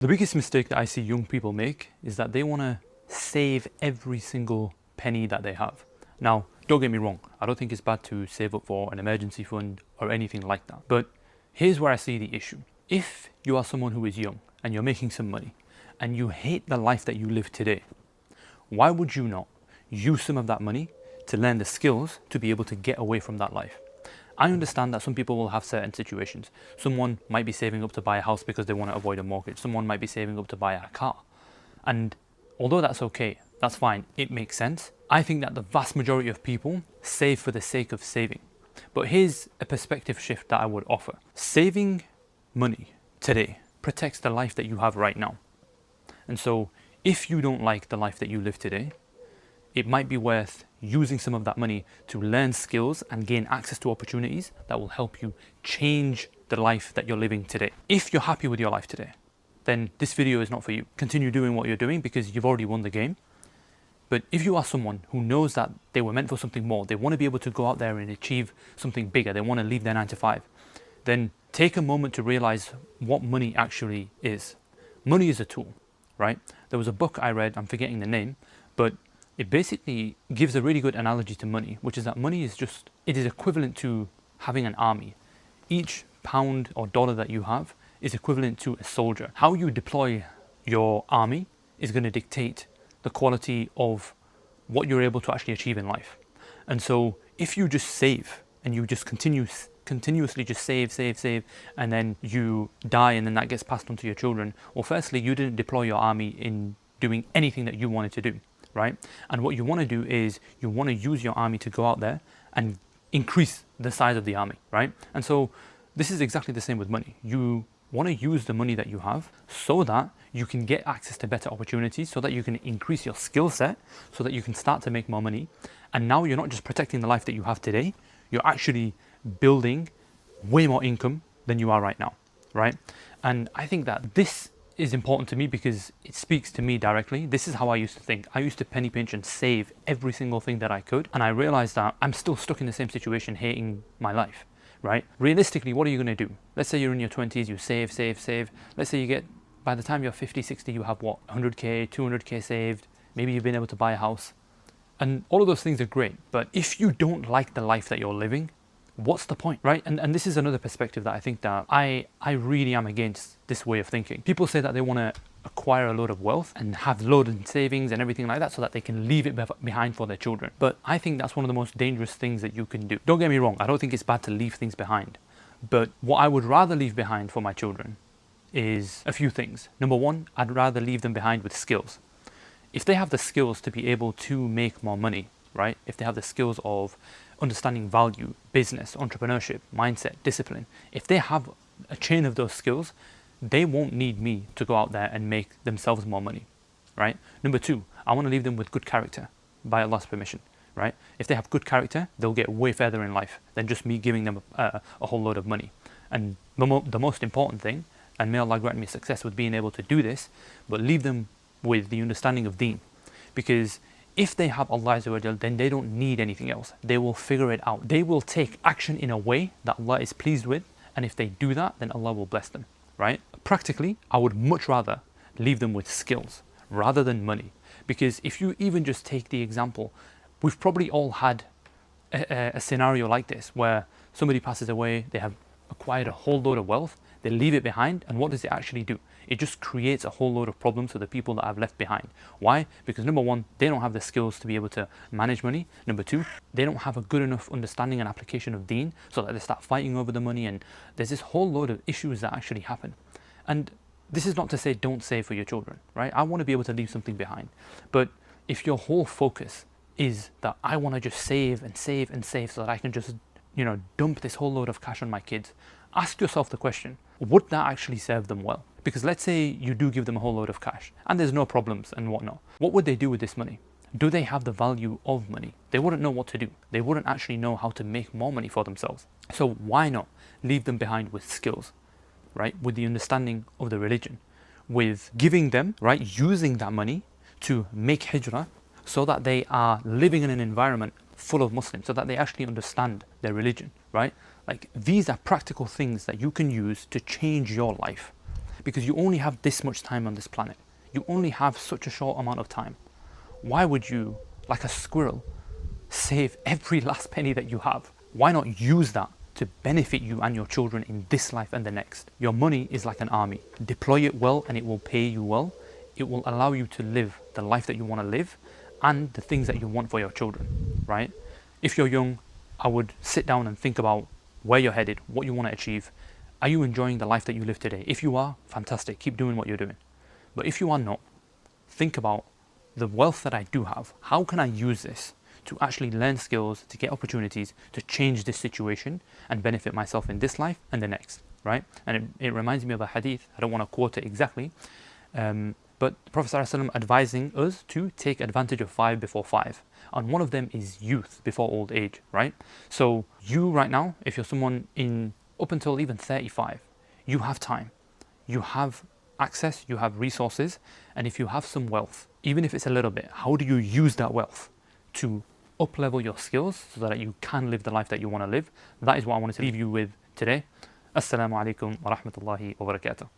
The biggest mistake that I see young people make is that they want to save every single penny that they have. Now, don't get me wrong, I don't think it's bad to save up for an emergency fund or anything like that. But here's where I see the issue. If you are someone who is young and you're making some money and you hate the life that you live today, why would you not use some of that money to learn the skills to be able to get away from that life? I understand that some people will have certain situations. Someone might be saving up to buy a house because they want to avoid a mortgage. Someone might be saving up to buy a car. And although that's okay, that's fine, it makes sense. I think that the vast majority of people save for the sake of saving. But here's a perspective shift that I would offer. Saving money today protects the life that you have right now. And so if you don't like the life that you live today, it might be worth using some of that money to learn skills and gain access to opportunities that will help you change the life that you're living today. If you're happy with your life today, then this video is not for you. Continue doing what you're doing because you've already won the game. But if you are someone who knows that they were meant for something more, they want to be able to go out there and achieve something bigger, they want to leave their 9 to 5, then take a moment to realize what money actually is. Money is a tool, right? There was a book I read, I'm forgetting the name, but it basically gives a really good analogy to money, which is that money is it is equivalent to having an army. Each pound or dollar that you have is equivalent to a soldier. How you deploy your army is going to dictate the quality of what you're able to actually achieve in life. And so if you just save and you just continuously just save, and then you die and then that gets passed on to your children, well, firstly, you didn't deploy your army in doing anything that you wanted to do. Right? And what you want to do is you want to use your army to go out there and increase the size of the army, right? And so this is exactly the same with money. You want to use the money that you have so that you can get access to better opportunities, so that you can increase your skill set, so that you can start to make more money. And now you're not just protecting the life that you have today, you're actually building way more income than you are right now, right? And I think that this is important to me because it speaks to me directly. This is how I used to think. I used to penny pinch and save every single thing that I could. And I realized that I'm still stuck in the same situation, hating my life, right? Realistically, what are you going to do? Let's say you're in your 20s, you save. Let's say you get, by the time you're 50, 60, you have what, 100K, 200K saved. Maybe you've been able to buy a house. And all of those things are great. But if you don't like the life that you're living, what's the point, right? And this is another perspective that I think that I really am against this way of thinking. People say that they want to acquire a load of wealth and have loads of savings and everything like that so that they can leave it behind for their children. But I think that's one of the most dangerous things that you can do. Don't get me wrong, I don't think it's bad to leave things behind. But what I would rather leave behind for my children is a few things. Number one, I'd rather leave them behind with skills. If they have the skills to be able to make more money, right? If they have the skills of understanding value, business, entrepreneurship, mindset, discipline, if they have a chain of those skills, they won't need me to go out there and make themselves more money, right? Number two, I want to leave them with good character by Allah's permission, right? If they have good character, they'll get way further in life than just me giving them a whole load of money. And the most important thing, and may Allah grant me success with being able to do this, but leave them with the understanding of deen. Because if they have Allah Azza wa Jal, then they don't need anything else. They will figure it out. They will take action in a way that Allah is pleased with. And if they do that, then Allah will bless them, right? Practically, I would much rather leave them with skills rather than money. Because if you even just take the example, we've probably all had a scenario like this where somebody passes away, they have acquired a whole load of wealth, they leave it behind, and what does it actually do? It just creates a whole load of problems for the people that I've left behind. Why? Because number one, they don't have the skills to be able to manage money. Number two, they don't have a good enough understanding and application of deen, so that they start fighting over the money, and there's this whole load of issues that actually happen. And this is not to say don't save for your children, right? I want to be able to leave something behind. But if your whole focus is that I want to just save so that I can just, dump this whole load of cash on my kids, ask yourself the question, would that actually serve them well? Because let's say you do give them a whole load of cash and there's no problems and whatnot. What would they do with this money? Do they have the value of money? They wouldn't know what to do. They wouldn't actually know how to make more money for themselves. So why not leave them behind with skills, right? With the understanding of the religion, with giving them, right, using that money to make hijrah so that they are living in an environment full of Muslims, so that they actually understand their religion, right? Like, these are practical things that you can use to change your life. because you only have this much time on this planet. You only have such a short amount of time. Why would you, like a squirrel, save every last penny that you have? Why not use that to benefit you and your children in this life and the next? Your money is like an army. Deploy it well and it will pay you well. It will allow you to live the life that you want to live and the things that you want for your children, right? If you're young, I would sit down and think about where you're headed, what you want to achieve. Are you enjoying the life that you live today? If you are, fantastic, keep doing what you're doing. But if you are not, think about the wealth that I do have. How can I use this to actually learn skills, to get opportunities, to change this situation and benefit myself in this life and the next, right? And it reminds me of a hadith. I don't want to quote it exactly, but the Prophet ﷺ advising us to take advantage of 5 before 5. And one of them is youth before old age, right? So you right now, if you're someone in up until even 35, you have time, you have access, you have resources, and if you have some wealth, even if it's a little bit, how do you use that wealth to up-level your skills so that you can live the life that you want to live? That is what I wanted to leave you with today. Assalamu alaikum wa rahmatullahi wa barakatuh.